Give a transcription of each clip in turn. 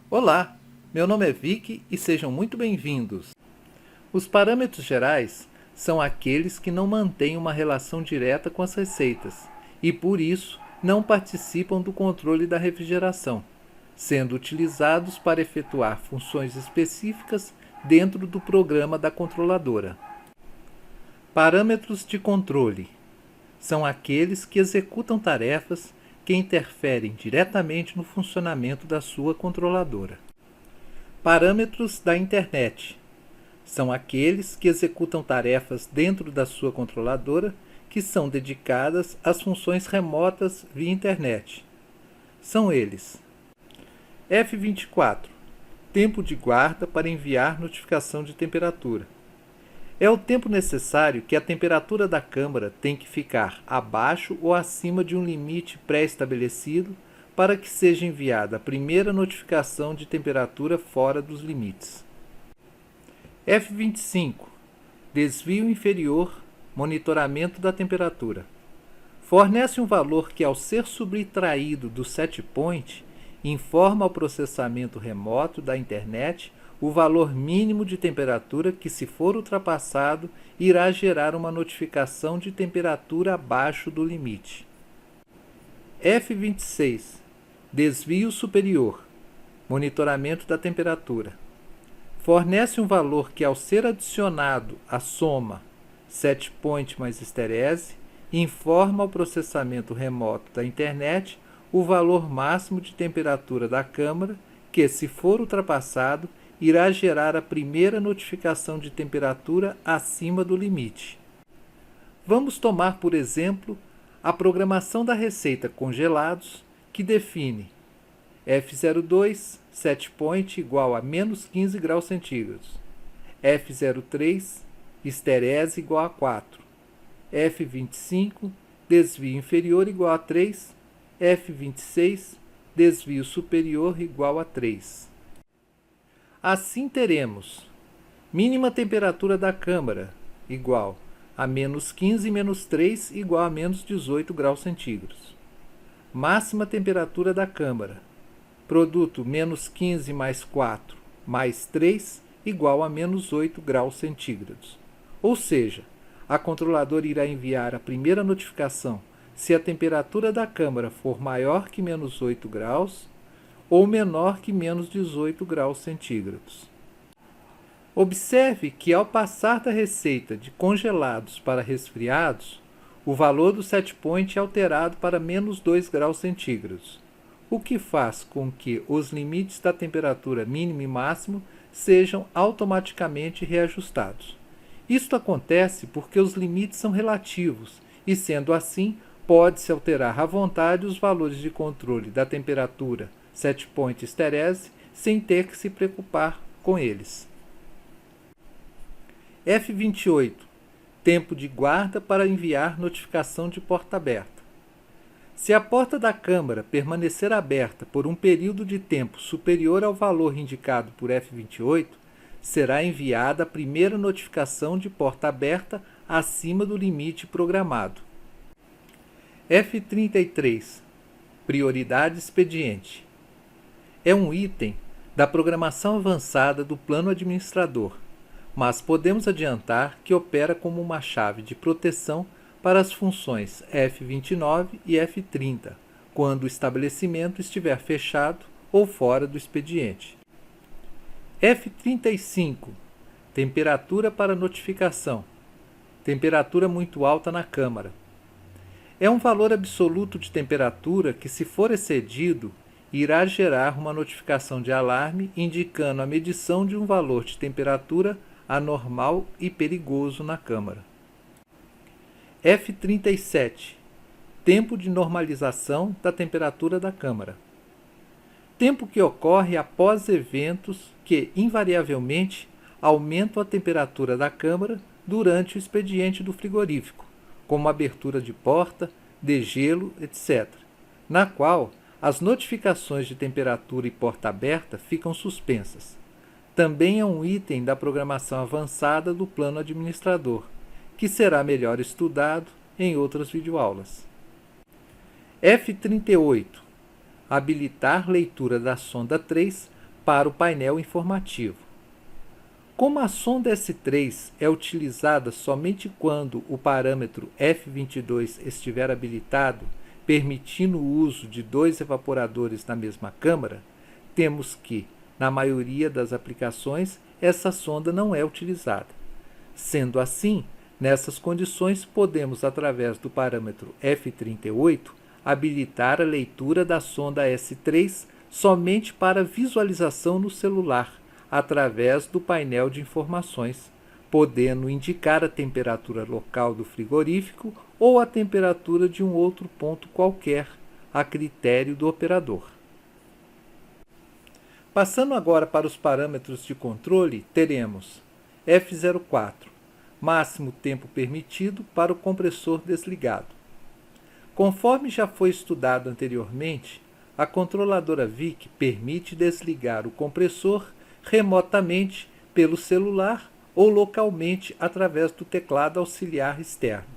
Olá, meu nome é Vicky e sejam muito bem-vindos. Os parâmetros gerais são aqueles que não mantêm uma relação direta com as receitas e, por isso, não participam do controle da refrigeração, sendo utilizados para efetuar funções específicas dentro do programa da controladora. Parâmetros de controle são aqueles que executam tarefas que interferem diretamente no funcionamento da sua controladora. Parâmetros da internet são aqueles que executam tarefas dentro da sua controladora que são dedicadas às funções remotas via internet. São eles: F24, tempo de guarda para enviar notificação de temperatura. É o tempo necessário que a temperatura da câmara tem que ficar abaixo ou acima de um limite pré-estabelecido para que seja enviada a primeira notificação de temperatura fora dos limites. F25, desvio inferior, monitoramento da temperatura. Fornece um valor que, ao ser subtraído do setpoint, informa ao processamento remoto da internet o valor mínimo de temperatura que, se for ultrapassado, irá gerar uma notificação de temperatura abaixo do limite. F26, desvio superior, monitoramento da temperatura. Fornece um valor que, ao ser adicionado à soma setpoint mais esterese, informa ao processamento remoto da internet o valor máximo de temperatura da câmara que, se for ultrapassado, irá gerar a primeira notificação de temperatura acima do limite. Vamos tomar, por exemplo, a programação da receita congelados, que define F02, setpoint igual a menos 15 graus centígrados, F03, esterese igual a 4, F25, desvio inferior igual a 3, F26, desvio superior igual a 3. Assim teremos mínima temperatura da câmara igual a menos 15 menos 3 igual a menos 18 graus centígrados. Máxima temperatura da câmara, produto menos 15 mais 4 mais 3 igual a menos 8 graus centígrados. Ou seja, a controladora irá enviar a primeira notificação se a temperatura da câmara for maior que menos 8 graus ou menor que menos 18 graus centígrados. Observe que, ao passar da receita de congelados para resfriados, o valor do setpoint é alterado para menos 2 graus centígrados, o que faz com que os limites da temperatura mínimo e máximo sejam automaticamente reajustados. Isto acontece porque os limites são relativos e, sendo assim, pode-se alterar à vontade os valores de controle da temperatura setpoint esterese sem ter que se preocupar com eles. F28, tempo de guarda para enviar notificação de porta aberta. Se a porta da câmara permanecer aberta por um período de tempo superior ao valor indicado por F28, será enviada a primeira notificação de porta aberta acima do limite programado. F33, prioridade expediente. É um item da programação avançada do plano administrador, mas podemos adiantar que opera como uma chave de proteção para as funções F29 e F30, quando o estabelecimento estiver fechado ou fora do expediente. F35, temperatura para notificação. Temperatura muito alta na câmara. É um valor absoluto de temperatura que, se for excedido, irá gerar uma notificação de alarme indicando a medição de um valor de temperatura anormal e perigoso na câmara. F37, tempo de normalização da temperatura da câmara. Tempo que ocorre após eventos que, invariavelmente, aumentam a temperatura da câmara durante o expediente do frigorífico, como abertura de porta, degelo, etc., na qual as notificações de temperatura e porta aberta ficam suspensas. Também é um item da programação avançada do plano administrador, que será melhor estudado em outras videoaulas. F38. Habilitar leitura da sonda 3 para o painel informativo. Como a sonda S3 é utilizada somente quando o parâmetro F22 estiver habilitado, permitindo o uso de 2 evaporadores na mesma câmara, temos que, na maioria das aplicações, essa sonda não é utilizada. Sendo assim, nessas condições, podemos, através do parâmetro F38, habilitar a leitura da sonda S3 somente para visualização no celular, através do painel de informações, podendo indicar a temperatura local do frigorífico ou a temperatura de um outro ponto qualquer, a critério do operador. Passando agora para os parâmetros de controle, teremos F04, máximo tempo permitido para o compressor desligado. Conforme já foi estudado anteriormente, a controladora VIC permite desligar o compressor remotamente pelo celular ou localmente através do teclado auxiliar externo.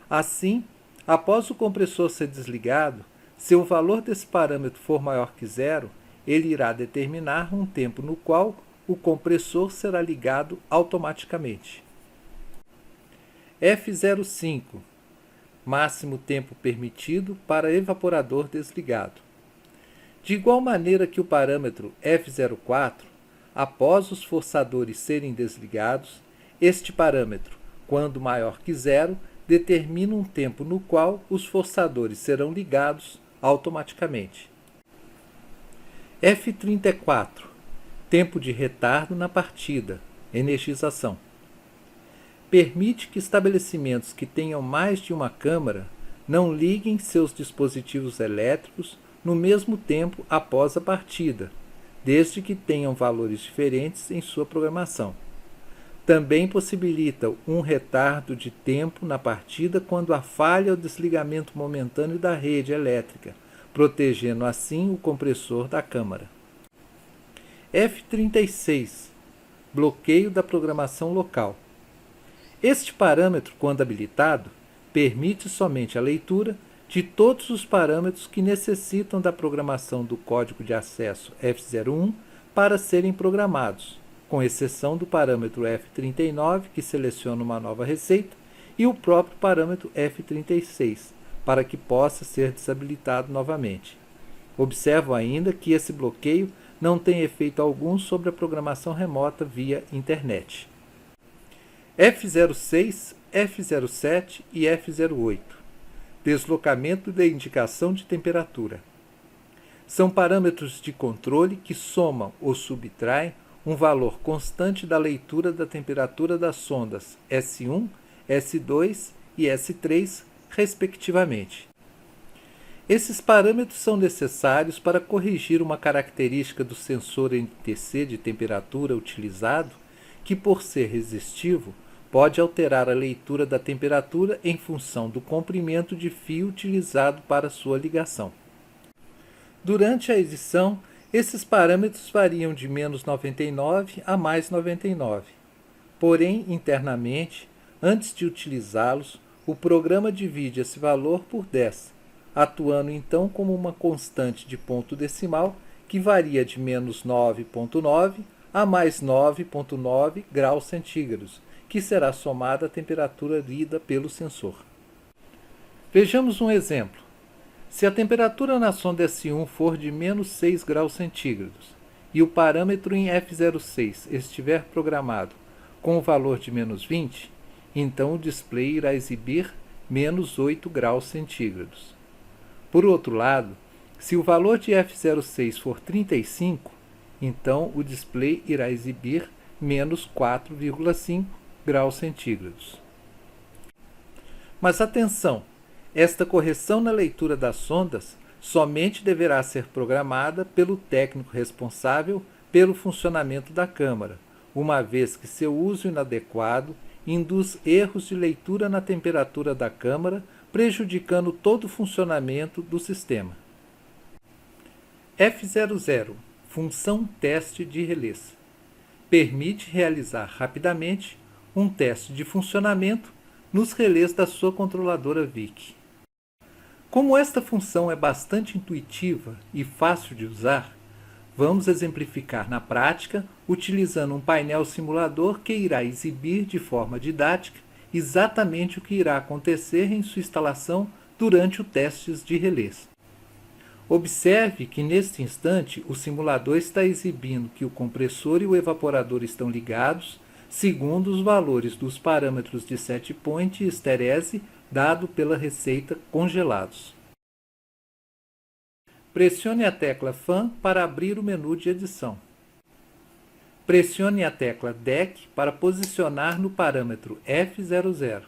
Assim, após o compressor ser desligado, se o valor desse parâmetro for maior que zero, ele irá determinar um tempo no qual o compressor será ligado automaticamente. F05, máximo tempo permitido para evaporador desligado. De igual maneira que o parâmetro F04, após os forçadores serem desligados, este parâmetro, quando maior que zero, determina um tempo no qual os forçadores serão ligados automaticamente. F34, tempo de retardo na partida, energização. Permite que estabelecimentos que tenham mais de uma câmara não liguem seus dispositivos elétricos no mesmo tempo após a partida, desde que tenham valores diferentes em sua programação. Também possibilita um retardo de tempo na partida quando há falha ou desligamento momentâneo da rede elétrica, protegendo assim o compressor da câmara. F36, bloqueio da programação local. Este parâmetro, quando habilitado, permite somente a leitura de todos os parâmetros que necessitam da programação do código de acesso F01 para serem programados, com exceção do parâmetro F39, que seleciona uma nova receita, e o próprio parâmetro F36, para que possa ser desabilitado novamente. Observo ainda que esse bloqueio não tem efeito algum sobre a programação remota via internet. F06, F07 e F08. Deslocamento da indicação de temperatura. São parâmetros de controle que somam ou subtraem um valor constante da leitura da temperatura das sondas S1, S2 e S3, respectivamente. Esses parâmetros são necessários para corrigir uma característica do sensor NTC de temperatura utilizado, que, por ser resistivo, pode alterar a leitura da temperatura em função do comprimento de fio utilizado para sua ligação. Durante a edição, esses parâmetros variam de menos 99 a mais 99. Porém, internamente, antes de utilizá-los, o programa divide esse valor por 10, atuando então como uma constante de ponto decimal que varia de menos 9,9 a mais 9,9 graus centígrados, que será somada à temperatura lida pelo sensor. Vejamos um exemplo. Se a temperatura na sonda S1 for de menos 6 graus centígrados e o parâmetro em F06 estiver programado com o valor de menos 20, então o display irá exibir menos 8 graus centígrados. Por outro lado, se o valor de F06 for 35, então o display irá exibir menos 4,5 graus centígrados. Mas atenção! Esta correção na leitura das sondas somente deverá ser programada pelo técnico responsável pelo funcionamento da câmara, uma vez que seu uso inadequado induz erros de leitura na temperatura da câmara, prejudicando todo o funcionamento do sistema. F00, função teste de relés. Permite realizar rapidamente um teste de funcionamento nos relés da sua controladora VIC. Como esta função é bastante intuitiva e fácil de usar, Vamos exemplificar na prática utilizando um painel simulador que irá exibir de forma didática exatamente o que irá acontecer em sua instalação durante o teste de relés. Observe que neste instante o simulador está exibindo que o compressor e o evaporador estão ligados segundo os valores dos parâmetros de set point e esterese dado pela receita congelados. Pressione a tecla Fan para abrir o menu de edição. Pressione a tecla DEC para posicionar no parâmetro F00.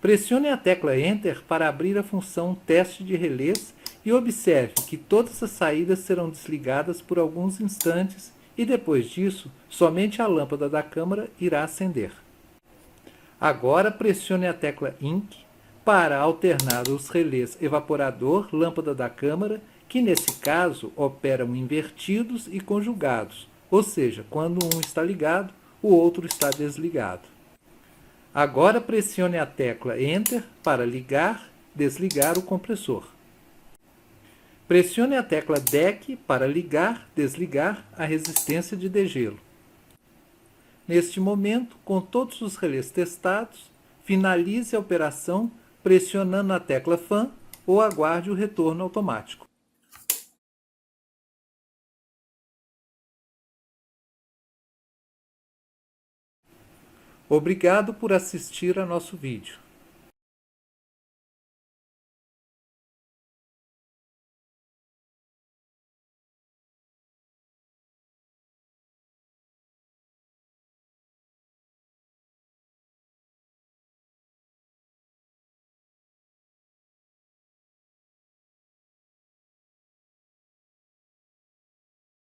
Pressione a tecla Enter para abrir a função Teste de relés e observe que todas as saídas serão desligadas por alguns instantes e depois disso, somente a lâmpada da câmara irá acender. Agora pressione a tecla INC para alternar os relés evaporador, lâmpada da câmara, que nesse caso operam invertidos e conjugados, ou seja, quando um está ligado, o outro está desligado. Agora pressione a tecla Enter para ligar, desligar o compressor. Pressione a tecla DEC para ligar, desligar a resistência de degelo. Neste momento, com todos os relés testados, finalize a operação pressionando a tecla Fan ou aguarde o retorno automático. Obrigado por assistir a nosso vídeo.